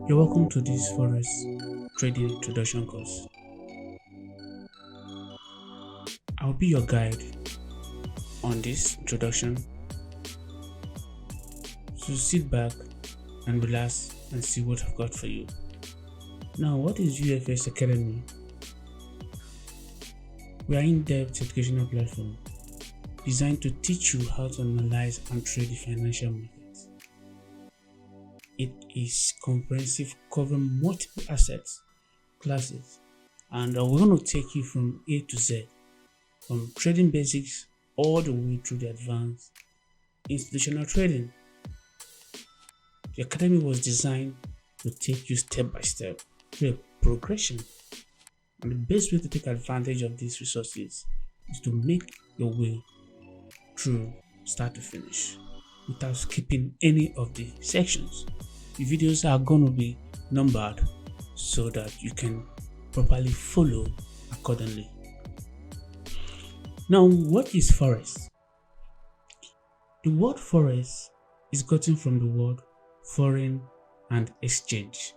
You're welcome to this Forex Trading Introduction course. I'll be your guide on this introduction. So sit back and relax and see what I've got for you. Now, what is UFS Academy? We are in-depth educational platform designed to teach you how to analyze and trade the financial markets. It is comprehensive, covering multiple assets classes, and we're going to take you from A to Z, from trading basics all the way through the advanced institutional trading. The academy was designed to take you step by step through a progression, and the best way to take advantage of these resources is to make your way through start to finish without skipping any of the sections. The videos are going to be numbered so that you can properly follow accordingly. Now, what is Forex? The word Forex is gotten from the word foreign and exchange.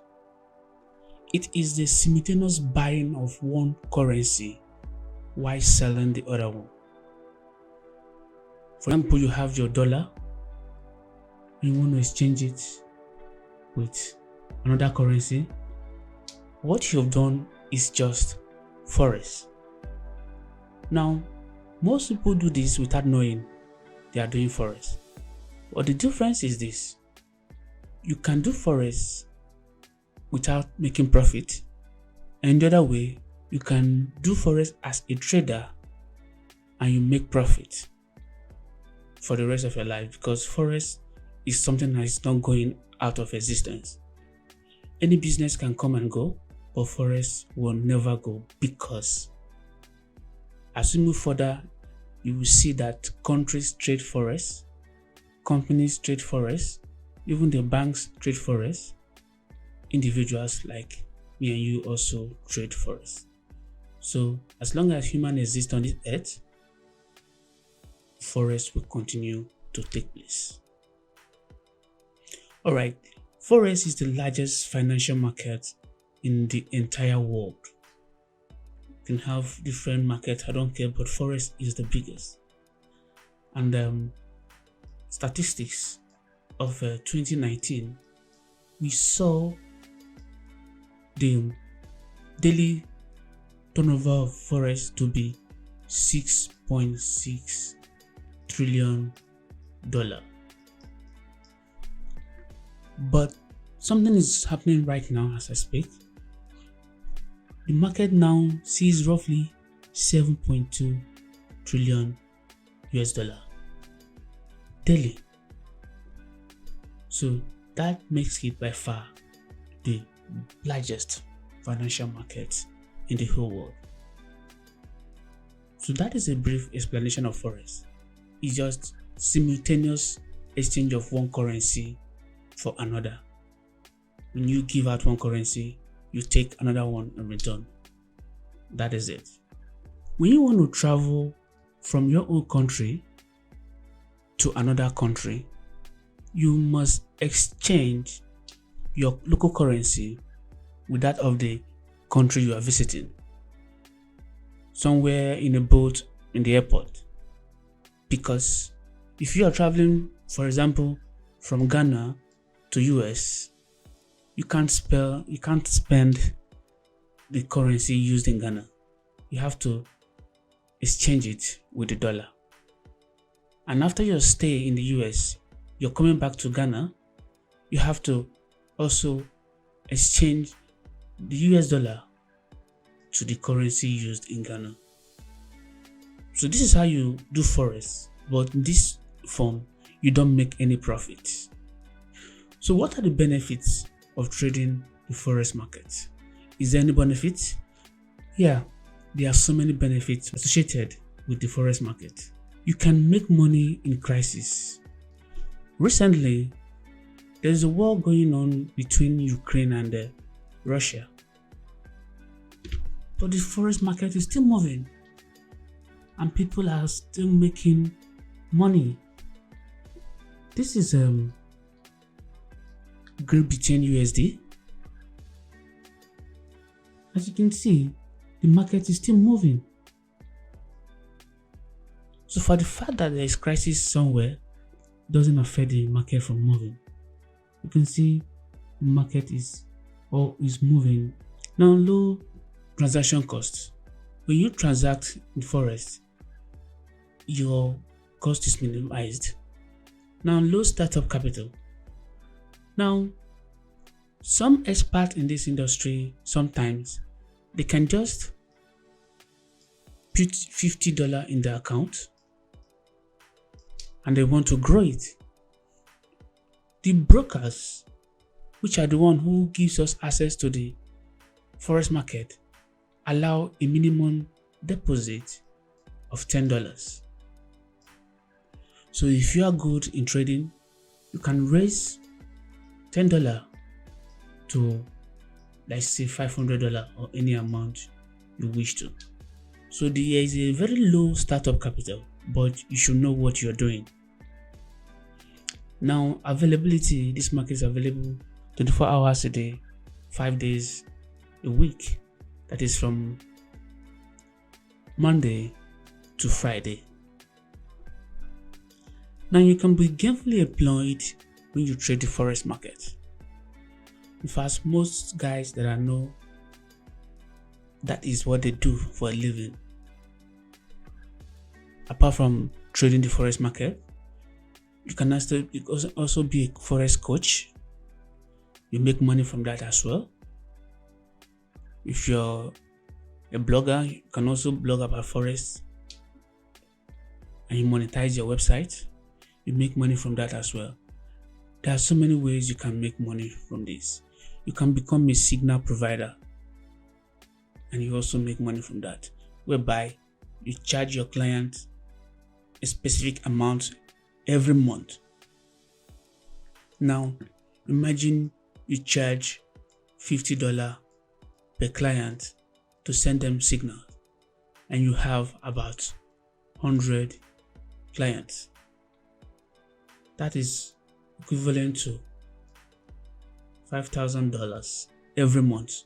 It is the simultaneous buying of one currency while selling the other one. For example, you have your dollar and you want to exchange it with another currency. What you've done is just Forex. Now, most people do this without knowing they are doing Forex. But the difference is this: you can do Forex without making profit, and the other way, you can do Forex as a trader and you make profit for the rest of your life, because Forex is something that is not going out of existence. Any business can come and go, but Forex will never go, because as we move further, you will see that countries trade Forex, companies trade Forex, even the banks trade Forex, individuals like me and you also trade Forex. So as long as humans exist on this earth, Forex will continue to take place. Alright, Forex is the largest financial market in the entire world. You can have different markets, I don't care, but Forex is the biggest. And statistics of 2019, we saw the daily turnover of Forex to be $6.6 trillion. But something is happening right now as I speak. The market now sees roughly 7.2 trillion US dollar daily. So that makes it by far the largest financial market in the whole world. So that is a brief explanation of Forex. It's just simultaneous exchange of one currency for another. When you give out one currency, you take another one in return. That is it. When you want to travel from your own country to another country, you must exchange your local currency with that of the country you are visiting. Somewhere in a boat in the airport. Because if you are traveling, for example, from Ghana to US, you can't spend the currency used in Ghana. You have to exchange it with the dollar. And after your stay in the US, you're coming back to Ghana, you have to also exchange the US dollar to the currency used in Ghana. So this is how you do Forex, but in this form, you don't make any profit. So what are the benefits of trading the Forex market? Is there any benefit? Yeah, there are so many benefits associated with the Forex market. You can make money in crisis. Recently, there's a war going on between Ukraine and Russia. But the Forex market is still moving and people are still making money. This is Great Britain USD As you can see, the market is still moving. So for the fact that there is crisis somewhere, doesn't affect the market from moving. You can see the market is moving. Now, low transaction costs. When you transact in Forex, your cost is minimized. Now, low startup capital. Now, some experts in this industry, sometimes they can just put $50 in their account and they want to grow it. The brokers, which are the one who gives us access to the Forex market, allow a minimum deposit of $10. So if you are good in trading, you can raise $10 to, let's say, $500 or any amount you wish to. So there is a very low startup capital, but you should know what you're doing. Now, availability, this market is available 24 hours a day, 5 days a week. That is from Monday to Friday. Now, you can be gainfully employed when you trade the Forex market. In fact, most guys that I know, that is what they do for a living. Apart from trading the Forex market, you can also be a Forex coach. You make money from that as well. If you're a blogger, you can also blog about Forex and you monetize your website. You make money from that as well. There are so many ways you can make money from this. You can become a signal provider and you also make money from that, whereby you charge your client a specific amount every month. Now, imagine you charge $50 per client to send them signals and you have about 100 clients. That is equivalent to $5,000 every month.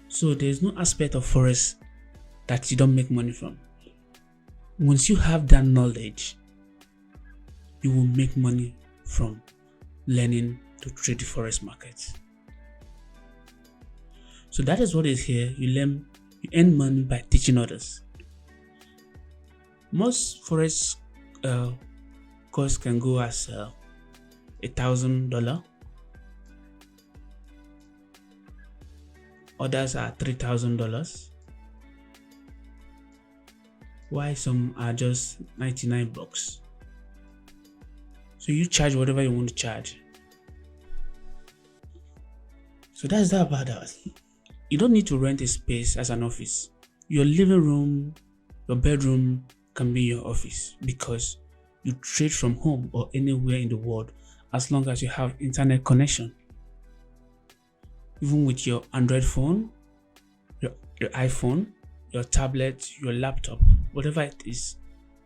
So there is no aspect of Forex that you don't make money from. Once you have that knowledge, you will make money from learning to trade the Forex market. So that is what is here. You earn money by teaching others. Most Forex course can go as $1,000. Others are $3,000. Why some are just $99. So you charge whatever you want to charge. So that's that about that. You don't need to rent a space as an office. Your living room, your bedroom can be your office because you trade from home or anywhere in the world as long as you have internet connection. Even with your Android phone, your iPhone, your tablet, your laptop, whatever it is,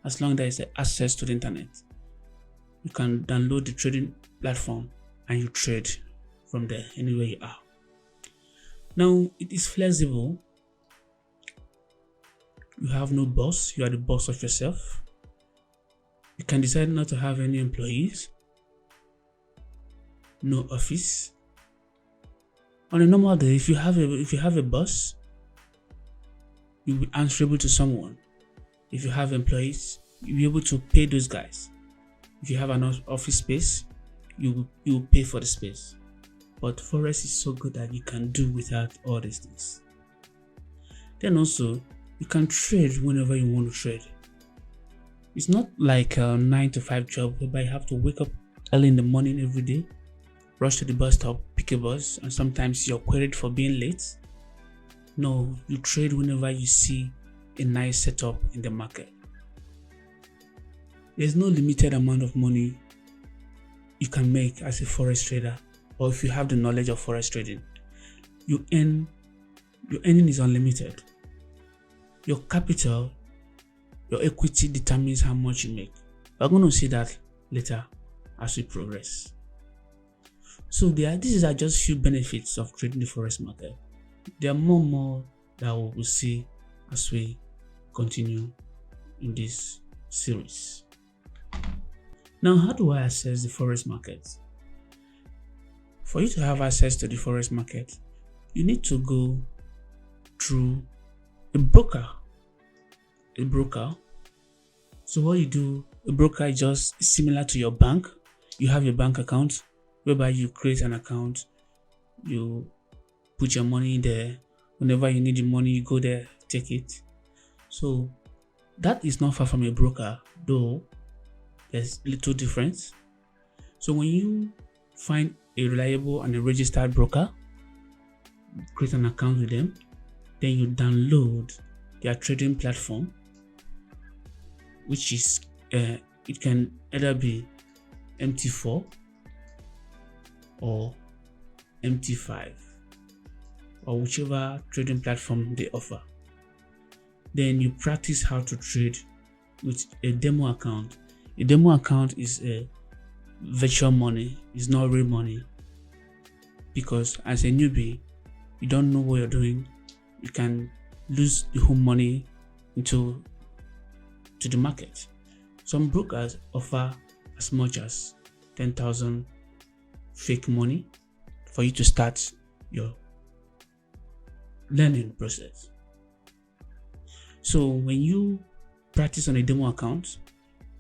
as long as there is access to the internet, you can download the trading platform and you trade from there anywhere you are. Now, it is flexible. You have no boss, you are the boss of yourself. You can decide not to have any employees, no office. On a normal day, if you have a boss, you'll be answerable to someone. If you have employees, you'll be able to pay those guys. If you have an office space, you will pay for the space. But Forex is so good that you can do without all these things. Then also, you can trade whenever you want to trade. It's not like a 9 to 5 job whereby you have to wake up early in the morning every day, rush to the bus stop, pick a bus, and sometimes you're queried for being late. No, you trade whenever you see a nice setup in the market. There's no limited amount of money you can make as a Forex trader, or if you have the knowledge of Forex trading. Your earning is unlimited. Your capital, your equity determines how much you make. We're going to see that later as we progress. So these are just few benefits of trading the Forex market. There are more that we will see as we continue in this series. Now, how do I access the forex market? For you to have access to the forex market, you need to go through a broker. So what you do, a broker is just similar to your bank. You have your bank account whereby you create an account, you put your money in there. Whenever you need the money, you go there, take it. So that is not far from a broker, though there's little difference. So when you find a reliable and a registered broker, create an account with them, then you download their trading platform, which is it can either be MT4 or MT5 or whichever trading platform they offer. Then you practice how to trade with a demo account. A demo account is a virtual money, it's not real money, because as a newbie you don't know what you're doing. You can lose the whole money to the market. Some brokers offer as much as 10,000 fake money for you to start your learning process. So when you practice on a demo account,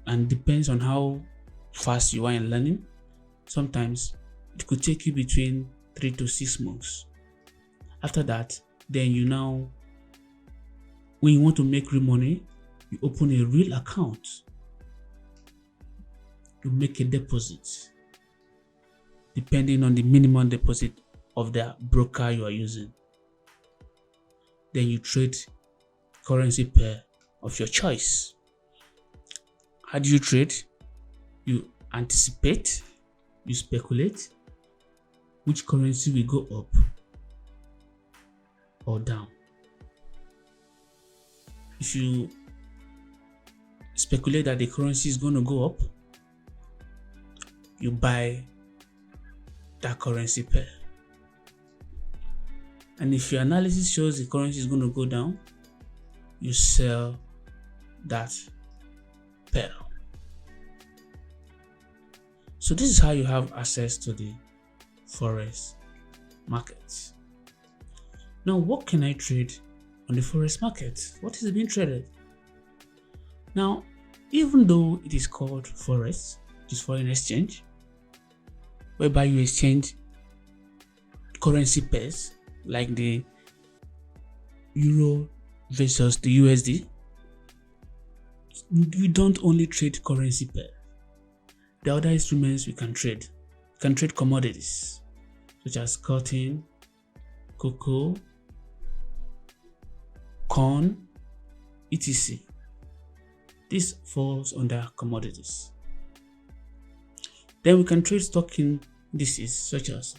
and depends on how fast you are in learning, sometimes it could take you between 3 to 6 months. After that, then when you want to make real money, you open a real account. You make a deposit depending on the minimum deposit of the broker you are using. Then you trade currency pair of your choice. How do you trade? You anticipate, you speculate which currency will go up or down. If you speculate that the currency is going to go up, you buy that currency pair. And if your analysis shows the currency is going to go down, you sell that pair. So this is how you have access to the forex market. Now, what can I trade on the forex market? What is being traded? Now, even though it is called forex, it is foreign exchange, whereby you exchange currency pairs like the euro versus the USD, we don't only trade currency pair. The other instruments we can trade. We can trade commodities such as cotton, cocoa, corn, etc. This falls under commodities. Then we can trade stock indices such as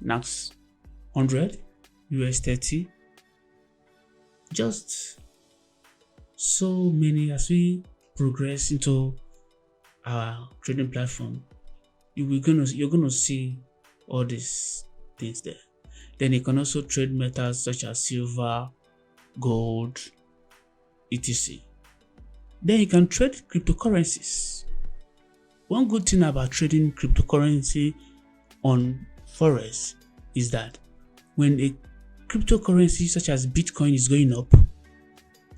NAX 100, US 30, just so many. As we progress into our trading platform, you're gonna see all these things there. Then you can also trade metals such as silver, gold, etc. Then you can trade cryptocurrencies. One good thing about trading cryptocurrency on Forex is that when a cryptocurrency such as Bitcoin is going up,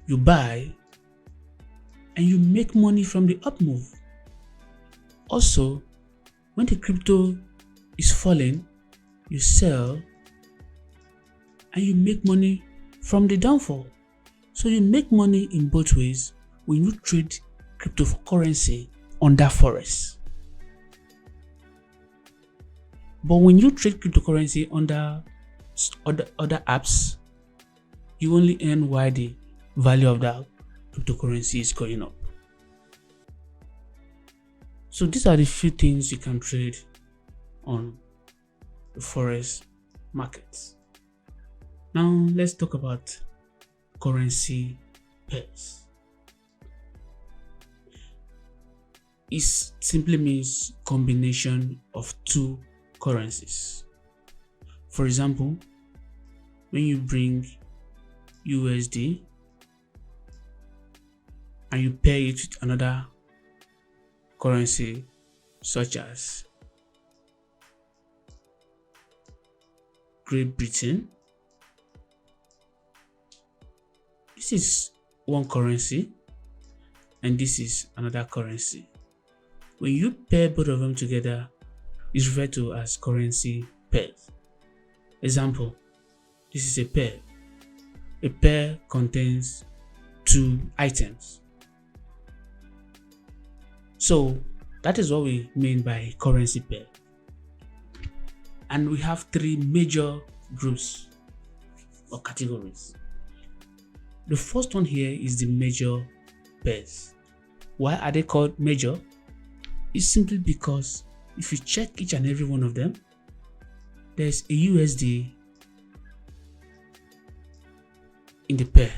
you buy and you make money from the up move. Also, when the crypto is falling, you sell and you make money from the downfall. So you make money in both ways when you trade cryptocurrency under Forex. But when you trade cryptocurrency under other apps, you only earn while the value of that cryptocurrency is going up. So these are the few things you can trade on the Forex markets. Now let's talk about currency pairs. It simply means combination of two currencies. For example, when you bring USD and you pair it with another currency such as Great Britain, this is one currency and this is another currency. When you pair both of them together, it's referred to as currency pairs. Example, this is a pair. A pair contains two items. So that is what we mean by currency pair. And we have three major groups or categories. The first one here is the major pairs. Why are they called major? It's simply because if you check each and every one of them, there's a USD in the pair.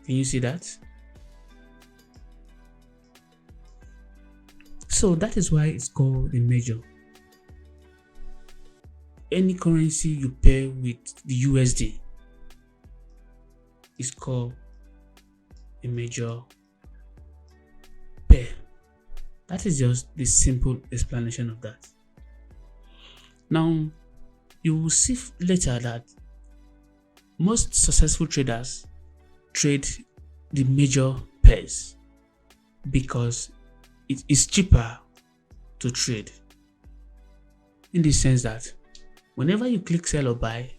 Can you see that? So that is why it's called a major. Any currency you pair with the USD is called a major pair. That is just the simple explanation of that. Now, you will see later that most successful traders trade the major pairs because it is cheaper to trade. In the sense that whenever you click sell or buy,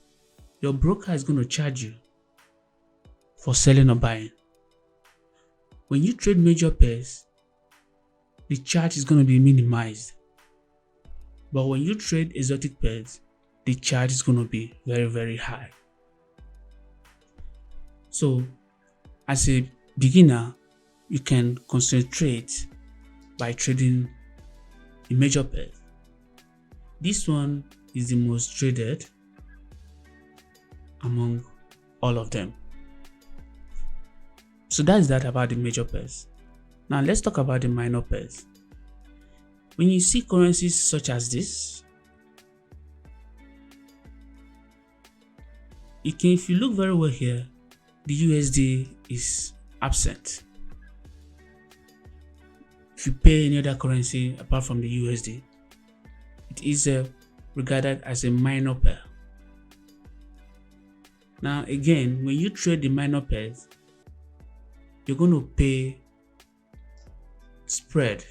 your broker is going to charge you for selling or buying. When you trade major pairs, the charge is going to be minimized. But when you trade exotic pairs, the charge is going to be very, very high. So, as a beginner, you can concentrate by trading the major pairs. This one is the most traded among all of them. So that's that about the major pairs. Now let's talk about the minor pairs. When you see currencies such as this, if you look very well here, the USD is absent. If you pay any other currency apart from the USD, it is regarded as a minor pair. Now again, when you trade the minor pairs, you're going to pay spread.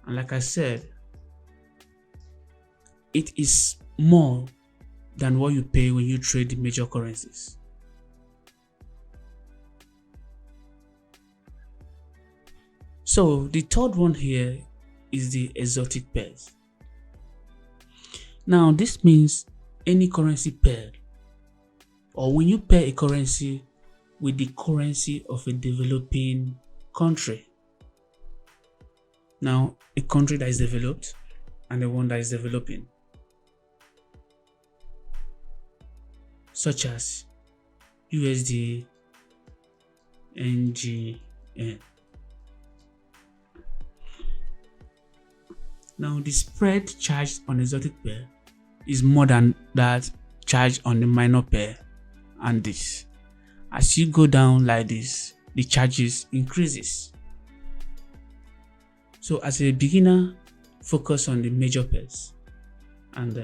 And like I said, it is more than what you pay when you trade the major currencies. So the third one here is the exotic pairs. Now this means any currency pair, or when you pair a currency with the currency of a developing country. Now a country that is developed and the one that is developing, such as USD, NGN. Now the spread charged on exotic pair is more than that charged on the minor pair, and this. As you go down like this, the charges increases. So as a beginner, focus on the major pairs and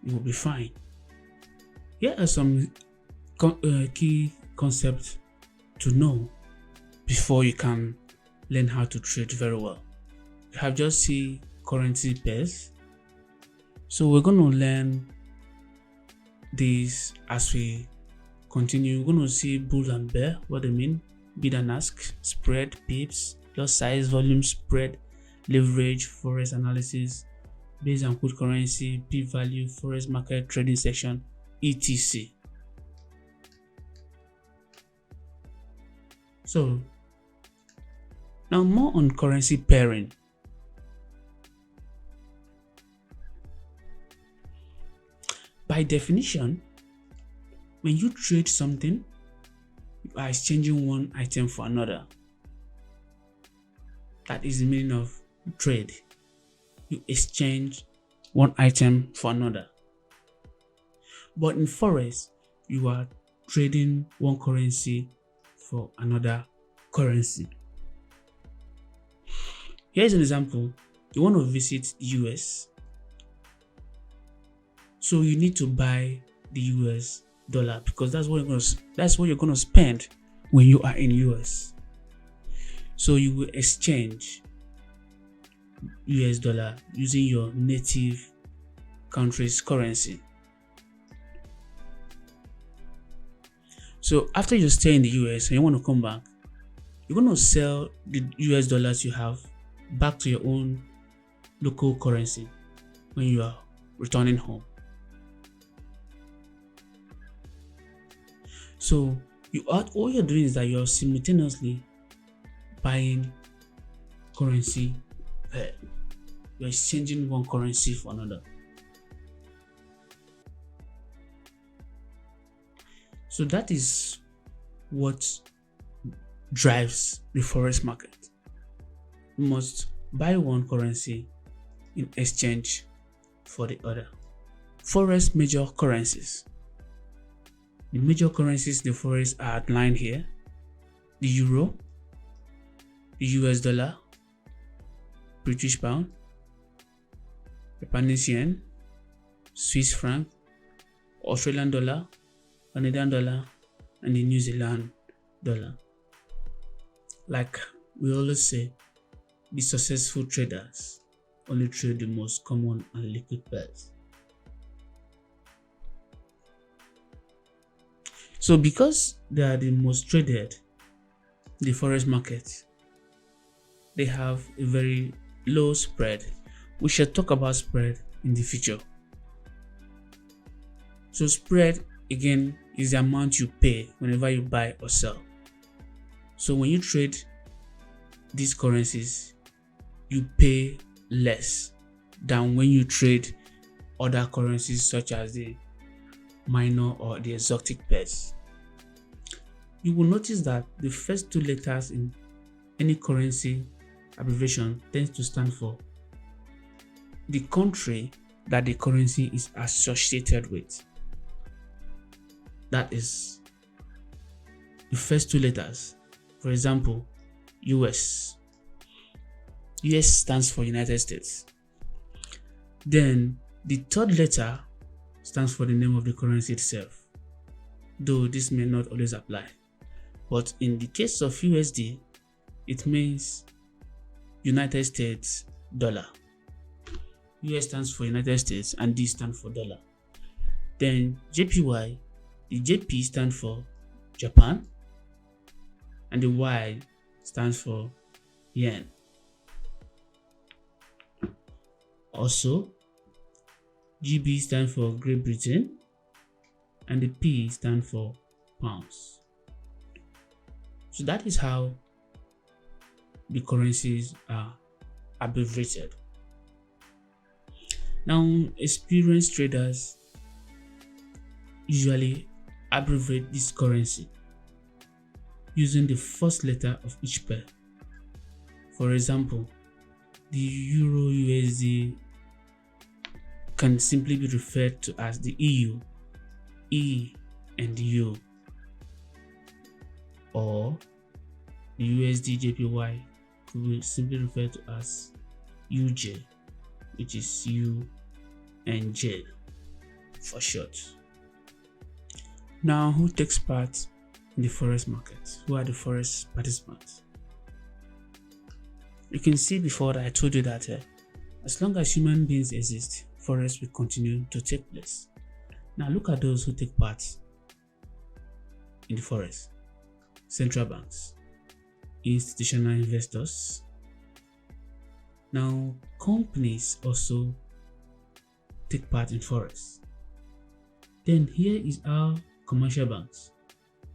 you will be fine. Here are some key concepts to know before you can learn how to trade very well. You have just seen currency pairs. So we're going to learn these as we continue. We're going to see bull and bear, what they mean, bid and ask, spread, pips, lot size, volume, spread, leverage, forex analysis, base and put currency, pip value, forex market, trading section, etc. So now more on currency pairing. By definition, when you trade something, you are exchanging one item for another. That is the meaning of trade. You exchange one item for another. But in Forex, you are trading one currency for another currency. Here's an example. You want to visit the US. So you need to buy the US dollar because that's what you're gonna spend when you are in US. So you will exchange US dollar using your native country's currency. So after you stay in the US and you want to come back, you're going to sell the US dollars you have back to your own local currency when you are returning home. So all you're doing is that you're simultaneously buying currency pair. You're exchanging one currency for another. So that is what drives the forex market. You must buy one currency in exchange for the other. Forex major currencies. The major currencies in the forex are outlined here: the euro, the US dollar, British pound, Japanese yen, Swiss franc, Australian dollar, Canadian dollar, and the New Zealand dollar. Like we always say, the successful traders only trade the most common and liquid pairs. So because they are the most traded, the forex market, they have a very low spread. We shall talk about spread in the future. So spread again is the amount you pay whenever you buy or sell. So when you trade these currencies, you pay less than when you trade other currencies such as the minor or the exotic pairs. You will notice that the first two letters in any currency abbreviation tends to stand for the country that the currency is associated with. That is the first two letters. For example, US. US stands for United States. Then the third letter stands for the name of the currency itself, though this may not always apply. But in the case of USD, it means United States dollar. US stands for United States and D stands for dollar. Then JPY, the JP stands for Japan and the Y stands for yen. Also, GB stands for Great Britain and the P stands for pounds. So that is how the currencies are abbreviated. Now, experienced traders usually abbreviate this currency using the first letter of each pair. For example, the Euro USD can simply be referred to as the EU, E and U, or the USD JPY could be simply referred to as UJ, which is U and J for short. Now, who takes part in the forex market? Who are the forex participants? You can see before that I told you that as long as human beings exist, forex will continue to take place. Now look at those who take part in the forex: central banks, institutional investors. Now companies also take part in forex. Then here is our commercial banks,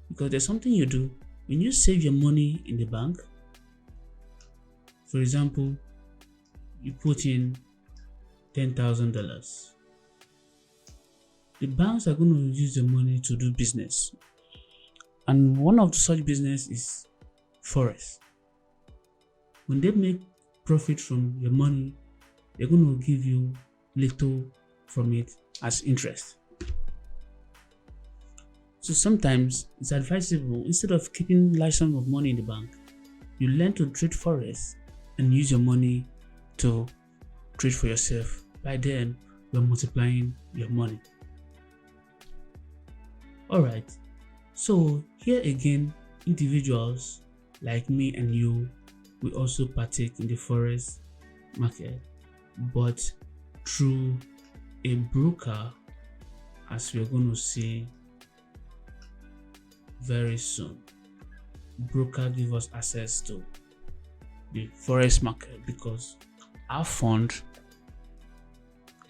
because there's something you do when you save your money in the bank. For example, you put in $10,000. The banks are going to use the money to do business, and one of such business is forex. When they make profit from your money, they're going to give you little from it as interest. So sometimes it's advisable, instead of keeping large sum of money in the bank, you learn to trade forex and use your money to trade for yourself. By then, you're multiplying your money. Alright, so here again, individuals like me and you, we also partake in the forex market, but through a broker, as we're going to see very soon. Broker give us access to the forex market because our fund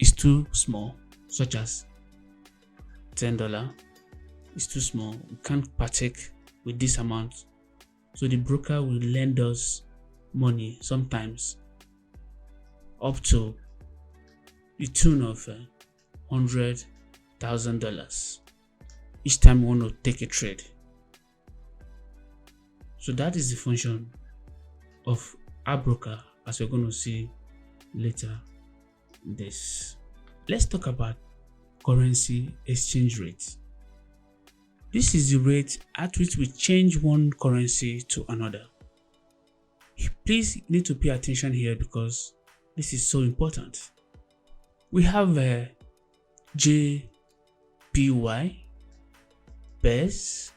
is too small, such as $10 is too small. We can't partake with this amount, so the broker will lend us money, sometimes up to the tune of $100,000 each time we want to take a trade. So that is the function of our broker, as we're going to see later in this. Let's talk about currency exchange rate. This is the rate at which we change one currency to another. Please need to pay attention here because this is so important. We have a JPY, pairs,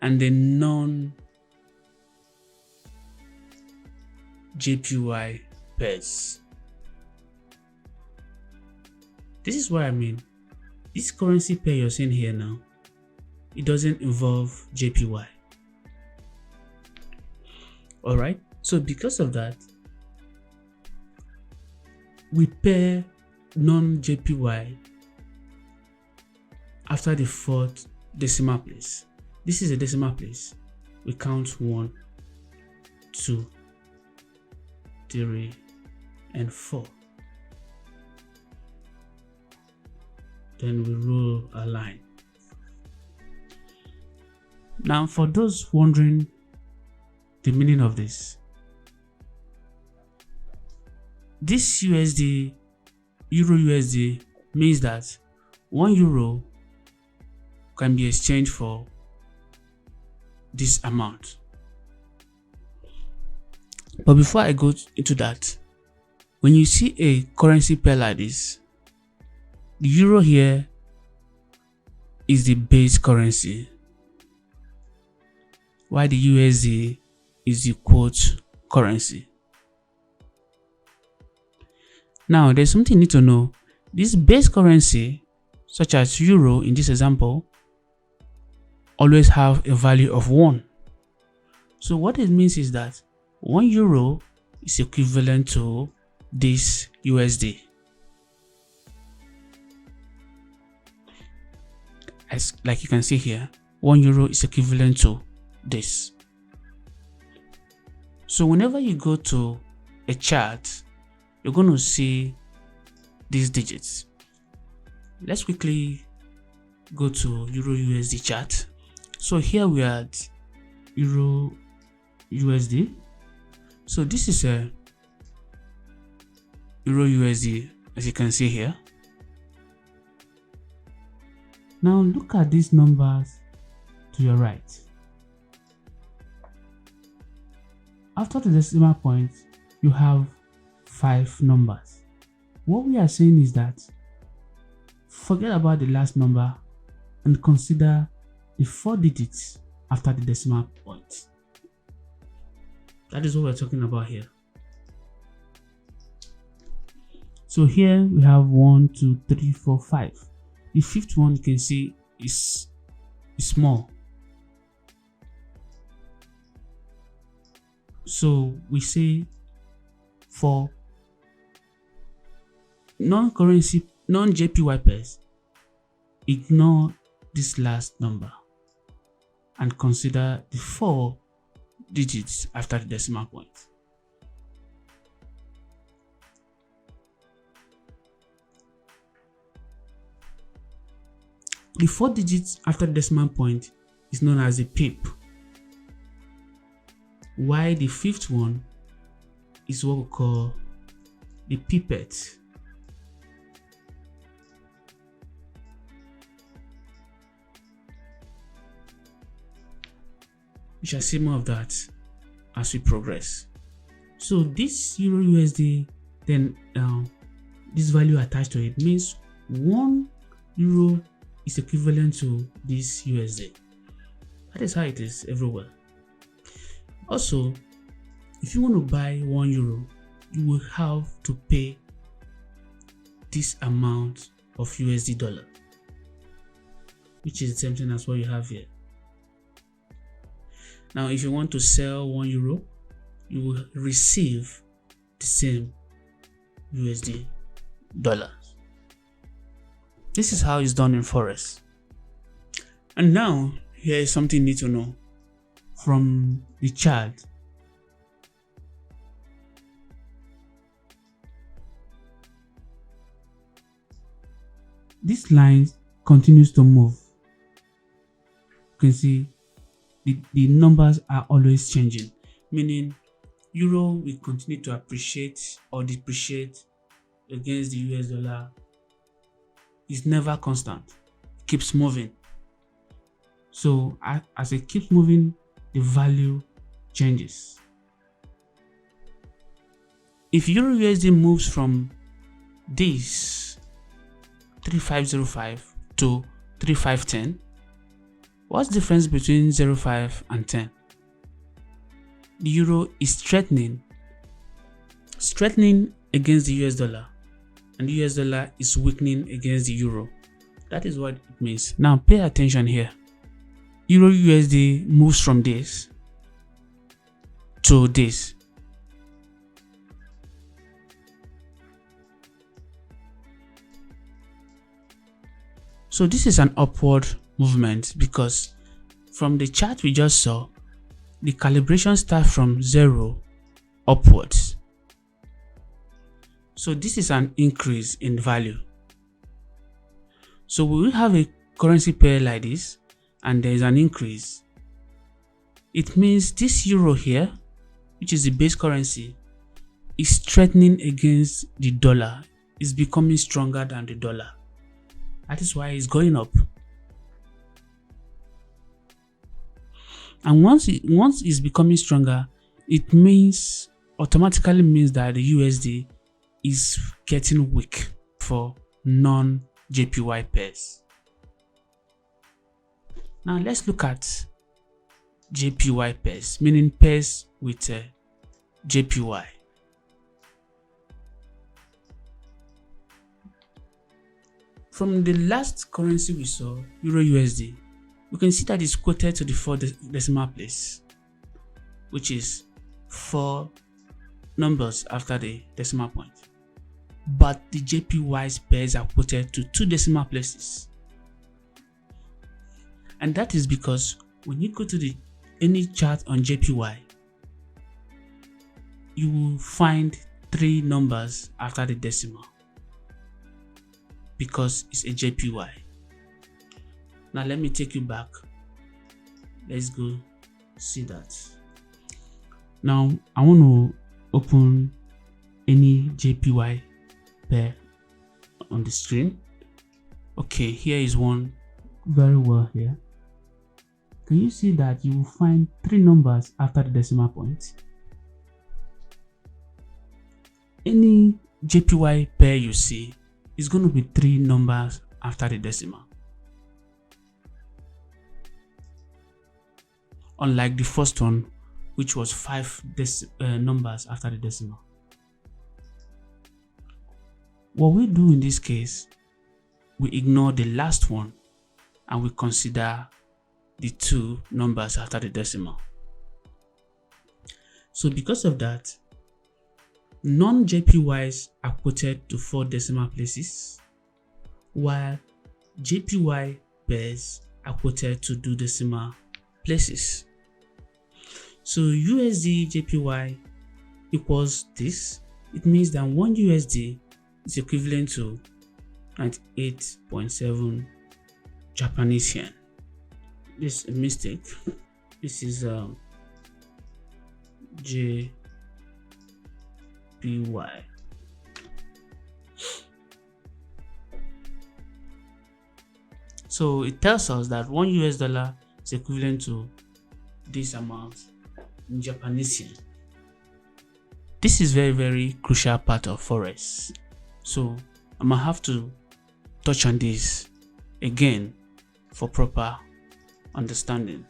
and the non-JPY pairs. This is what I mean. This currency pair you're seeing here now, it doesn't involve JPY. Alright, so because of that, we pair non-JPY after the fourth decimal place. This is a decimal place. We count 1, 2, 3, and 4. Then we roll a line. Now, for those wondering the meaning of this USD, Euro USD, means that €1 can be exchanged for this amount. But before I go into that, when you see a currency pair like this, the euro here is the base currency, while the USD is the quote currency. Now, there's something you need to know. This base currency, such as euro in this example, always have a value of 1. So what it means is that €1 is equivalent to this USD. As like you can see here, €1 is equivalent to this. So whenever you go to a chart, you're going to see these digits. Let's quickly go to Euro USD chart. So here we are at Euro USD. So this is a Euro USD, as you can see here. Now look at these numbers to your right. After the decimal point, you have 5 numbers. What we are saying is that forget about the last number and consider the 4 digits after the decimal point. That is what we're talking about here. So here we have 1, 2, 3, 4, 5. The 5th one you can see is small. So we say for non-JPY pairs, ignore this last number and consider the 4 digits after the decimal point. The 4 digits after the decimal point is known as a pip, while the 5th one is what we call the pipette. We shall see more of that as we progress. So this Euro USD, then this value attached to it means 1 euro is equivalent to this USD. That is how it is everywhere. Also, if you want to buy 1 euro, you will have to pay this amount of USD dollar, which is the same thing as what you have here. Now, if you want to sell 1 euro, you will receive the same USD dollars. This is how it's done in Forex. And now, here is something you need to know from the chart. This line continues to move. You can see the numbers are always changing, meaning euro will continue to appreciate or depreciate against the US dollar. It's never constant, it keeps moving. So as it keeps moving, the value changes. If Euro USD moves from this 3505 to 3510, what's the difference between 05 and 10? The euro is strengthening against the US dollar, and the US dollar is weakening against the euro. That is what it means. Now pay attention here. Euro USD moves from this to this. So this is an upward movement because from the chart we just saw, the calibration starts from 0 upwards. So this is an increase in value. So we will have a currency pair like this and there is an increase. It means this euro here, which is the base currency, is strengthening against the dollar. It's becoming stronger than the dollar. That is why it's going up. And once it's becoming stronger, it automatically means that the USD is getting weak for non-JPY pairs. Now let's look at JPY pairs, meaning pairs with JPY. From the last currency we saw, Euro USD, we can see that it's quoted to the 4 decimal place, which is 4 numbers after the decimal point. But the JPY's pairs are quoted to 2 decimal places. And that is because when you go to any chart on JPY, you will find 3 numbers after the decimal because it's a JPY. Now let me take you back. Let's go see that. Now I want to open any JPY pair on the screen. Okay, here is one very well here. Can you see that you will find 3 numbers after the decimal point? Any JPY pair you see is going to be 3 numbers after the decimal. Unlike the first one, which was 5 numbers after the decimal. What we do in this case, we ignore the last one and we consider the 2 numbers after the decimal. So because of that, non-JPYs are quoted to 4 decimal places, while JPY pairs are quoted to 2 decimal places. So USD JPY equals this. It means that 1 USD is equivalent to 98.7 Japanese yen. This is a mistake. This is JPY. So it tells us that 1 US dollar is equivalent to this amount in Japanese yen. This is very crucial part of Forex. So I might have to touch on this again for proper understanding.